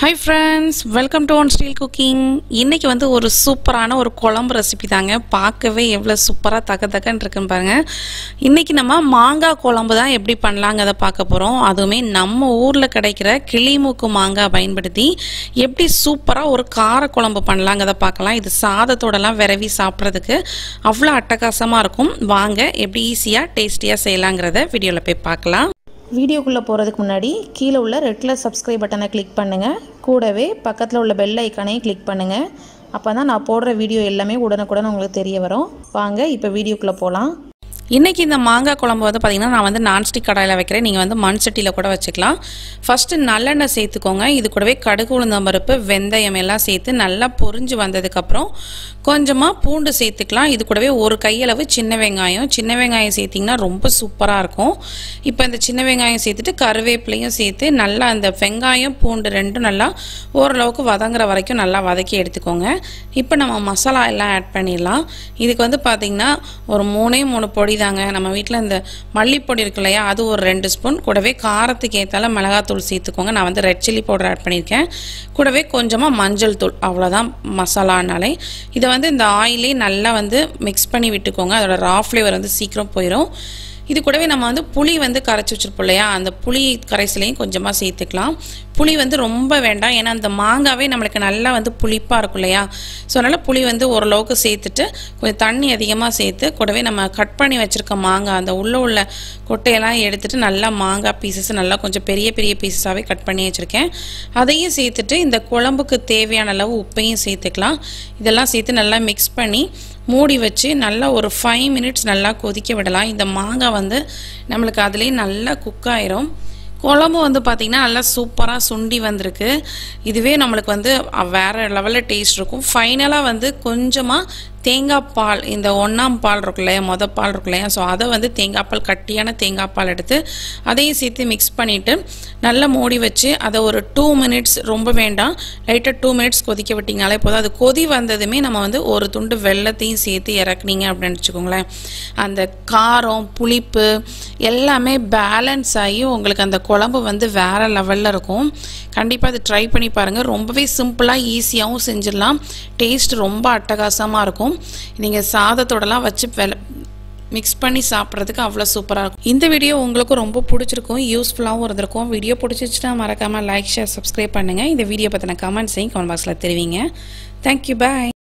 Hi friends, welcome to One Steel Cooking. இன்னைக்கு வந்து ஒரு சூப்பரான ஒரு குழம்பு ரெசிபி தாங்க. பார்க்கவே எவ்வளவு சூப்பரா தகதகன்னு இருக்குன்னு பாருங்க. இன்னைக்கு நம்ம மாங்காய் குழம்பு தான் எப்படி பண்ணலாம்ங்கறத பார்க்க போறோம். அதுவுமே நம்ம ஊர்ல கிடைக்கிற கிளிமூக்கு மாங்காய் பயன்படுத்தி எப்படி சூப்பரா ஒரு கார குழம்பு பண்ணலாம்ங்கறத பார்க்கலாம். இது சாதத்தோடலாம் விரவி சாப்பிடுறதுக்கு அவ்வளவு அட்டகாசமா இருக்கும். வாங்க எப்படி ஈஸியா டேஸ்டியா செய்யலாம்ங்கறத வீடியோல போய் பார்க்கலாம். வீடியோக்குள்ளே போகிறதுக்கு முன்னாடி கீழே உள்ள ரெட் கலர் சப்ஸ்கிரைப் பட்டனை கிளிக் பண்ணுங்கள். கூடவே பக்கத்தில் உள்ள பெல் ஐக்கானையும் கிளிக் பண்ணுங்கள். அப்போ தான் நான் போடுற வீடியோ எல்லாமே உடனுக்குடன் உங்களுக்கு தெரிய வரும். வாங்க இப்போ வீடியோக்குள்ளே போகலாம். இன்னைக்கு இந்த மாங்காய் குழம்பு வந்து பார்த்தீங்கன்னா நான் வந்து நான்ஸ்டிக் கடாயில் வைக்கிறேன். நீங்கள் வந்து மண் சட்டியில் கூட வச்சுக்கலாம். ஃபஸ்ட்டு நல்லெண்ணெய் சேர்த்துக்கோங்க. இது கூடவே கடுகு உளுந்தம்பருப்பு வெந்தயம் எல்லாம் சேர்த்து நல்லா பொரிஞ்சு வந்ததுக்கப்புறம் கொஞ்சமாக பூண்டு சேர்த்துக்கலாம். இது கூடவே ஒரு கையளவு சின்ன வெங்காயம் சேர்த்திங்கன்னா ரொம்ப சூப்பராக இருக்கும். இப்போ இந்த சின்ன வெங்காயம் சேர்த்துட்டு கருவேப்பிலையும் சேர்த்து நல்லா அந்த வெங்காயம் பூண்டு ரெண்டும் நல்லா ஓரளவுக்கு வதங்குற வரைக்கும் நல்லா வதக்கி எடுத்துக்கோங்க. இப்போ நம்ம மசாலா எல்லாம் ஆட் பண்ணிடலாம். இதுக்கு வந்து பார்த்திங்கன்னா ஒரு 3 பொடி தாங்க. நம்ம வீட்டில் இந்த மல்லிப்பொடி இருக்கு இல்லையா, அது ஒரு 2 ஸ்பூன். கூடவே காரத்துக்கு ஏற்றால மிளகாத்தூள் சேர்த்துக்கோங்க. நான் வந்து ரெட் சில்லி பவுடர் ஆட் பண்ணியிருக்கேன். கூடவே கொஞ்சமாக மஞ்சள் தூள், அவ்வளோதான் மசாலானாலே. இதை வந்து இந்த ஆயிலே நல்லா வந்து மிக்ஸ் பண்ணி விட்டுக்கோங்க. அதோட ரா ஃப்ளேவர் வந்து சீக்கிரம் போயிடும். இது கூடவே நம்ம வந்து புளி வந்து கரைச்சி வச்சிருப்போம் இல்லையா, அந்த புளி கரைசலையும் கொஞ்சமாக சேர்த்துக்கலாம். புளி வந்து ரொம்ப வேண்டாம், ஏன்னா அந்த மாங்காவே நம்மளுக்கு நல்லா வந்து புளிப்பாக இருக்கும் இல்லையா. ஸோ அதனால் புளி வந்து ஓரளவுக்கு சேர்த்துட்டு கொஞ்சம் தண்ணி அதிகமாக சேர்த்து கூடவே நம்ம கட் பண்ணி வச்சுருக்க மாங்காய் அந்த உள்ள கொட்டையெல்லாம் எடுத்துட்டு நல்லா மாங்காய் பீசஸ் நல்லா கொஞ்சம் பெரிய பீசஸாகவே கட் பண்ணி வச்சுருக்கேன். அதையும் சேர்த்துட்டு இந்த குழம்புக்கு தேவையான அளவு உப்பையும் சேர்த்துக்கலாம். இதெல்லாம் சேர்த்து நல்லா மிக்ஸ் பண்ணி மூடி வச்சு நல்லா ஒரு 5 மினிட்ஸ் நல்லா கொதிக்க விடலாம். இந்த மாங்காய் வந்து நம்மளுக்கு அதுலேயே நல்லா குக் ஆயிரும். குழம்பு வந்து பார்த்திங்கன்னா நல்லா சூப்பராக சுண்டி வந்திருக்கு. இதுவே நம்மளுக்கு வந்து வேறு லெவலில் டேஸ்ட் இருக்கும். ஃபைனலாக வந்து கொஞ்சமாக தேங்காய் பால், இந்த 1ஆம் பால் இருக்கு இல்லையா, பால் இருக்கு இல்லையா, ஸோ அதை வந்து தேங்காய் பால், கட்டியான தேங்காய் பால் எடுத்து அதையும் சேர்த்து மிக்ஸ் பண்ணிவிட்டு நல்லா மூடி வச்சு அதை ஒரு 2 மினிட்ஸ், ரொம்ப வேண்டாம், லைட்டாக 2 மினிட்ஸ் கொதிக்க விட்டிங்கனாலே போதும். அது கொதி வந்ததுமே நம்ம வந்து ஒரு துண்டு வெல்லத்தையும் சேர்த்து இறக்குனீங்க அப்படின்னு வச்சுக்கோங்களேன், அந்த காரம் புளிப்பு எல்லாமே பேலன்ஸ் ஆகி உங்களுக்கு அந்த குழம்பு வந்து வேறு லெவலில் இருக்கும். கண்டிப்பாக அதை ட்ரை பண்ணி பாருங்கள். ரொம்பவே சிம்பிளாக ஈஸியாகவும் செஞ்சிடலாம். டேஸ்ட் ரொம்ப அட்டகாசமாக இருக்கும். நீங்கள் சாதத்தோடலாம் வச்சு மிக்ஸ் பண்ணி சாப்பிட்றதுக்கு அவ்வளோ சூப்பராக இருக்கும். இந்த வீடியோ உங்களுக்கு ரொம்ப பிடிச்சிருக்கும், யூஸ்ஃபுல்லாகவும் இருந்திருக்கும். வீடியோ பிடிச்சிச்சுன்னா மறக்காமல் லைக், ஷேர், சப்ஸ்கிரைப் பண்ணுங்கள். இந்த வீடியோ பற்றின கமெண்ட்ஸையும் கமெண்ட் பாக்ஸில் தெரிவிங்க. தேங்க்யூ, பாய்.